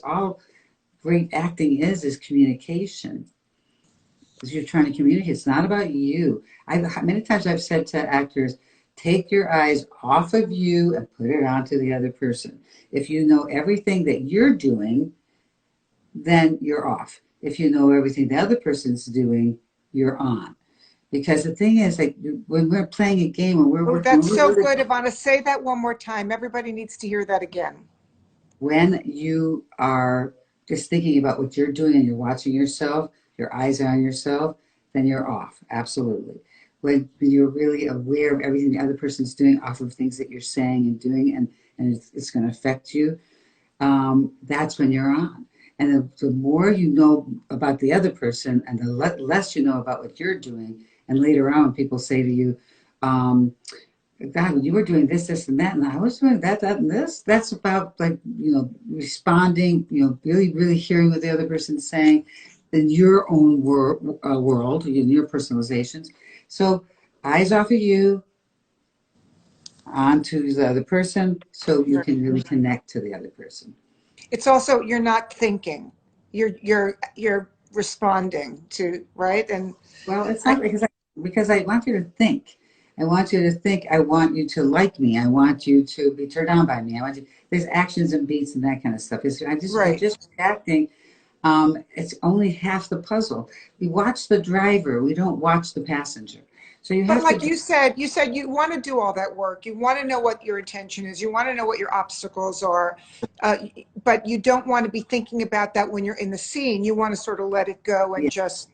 all great acting is communication. Because you're trying to communicate. It's not about you. Many times I've said to actors, take your eyes off of you and put it onto the other person. If you know everything that you're doing, then you're off. If you know everything the other person's doing, you're on. Because the thing is, like when we're playing a game, when we're Oh, working, that's when we're so really, good, Ivana. Say that one more time. Everybody needs to hear that again. when you are just thinking about what you're doing and you're watching yourself, your eyes are on yourself, then you're off. Absolutely. When you're really aware of everything the other person's doing off of things that you're saying and doing, and it's going to affect you, that's when you're on. And the more you know about the other person and the less you know about what you're doing, and later on, people say to you, um, God, when you were doing this, this, and that, and I was doing that, that, and this. That's about like, responding, really, really hearing what the other person's saying in your own world, in your personalizations. So eyes off of you, onto the other person, so you can really connect to the other person. It's also you're not thinking. You're responding to, right? And Well, it's I not because I want you to think. I want you to think. I want you to like me. I want you to be turned on by me. I want you. There's actions and beats and that kind of stuff. We're right. just acting. It's only half the puzzle. We watch the driver. We don't watch the passenger. So you But have to like just. you said you want to do all that work. You want to know what your intention is. You want to know what your obstacles are. Uh, but you don't want to be thinking about that when you're in the scene. You want to sort of let it go and Yeah, just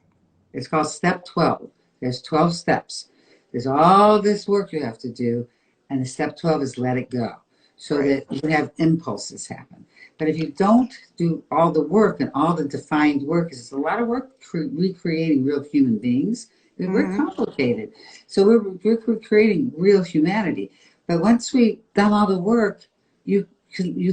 it's called step 12. There's 12 steps. There's all this work you have to do, and the step 12 is let it go so right. that you have impulses happen. But if you don't do all the work and all the defined work, because it's a lot of work recreating real human beings, we're Hmm. complicated. So we're creating real humanity. But once we've done all the work, you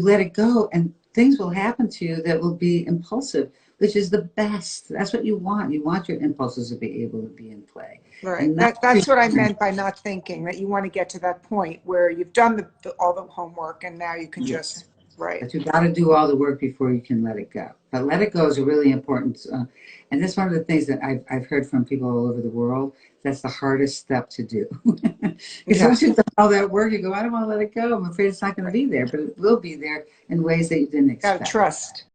let it go, and things will happen to you that will be impulsive, which is the best. That's what you want. You want your impulses to be able to be in play, Right. and not That's what I meant by not thinking, that you want to get to that point where you've done all the homework and now you can yes. just, right. But you got to do all the work before you can let it go. But let it go is a really important, and that's one of the things that I've heard from people all over the world. That's the hardest step to do. Because Yeah. once you've done all that work, you go, I don't want to let it go. I'm afraid it's not going to Right. be there, but it will be there in ways that you didn't Got to expect. trust.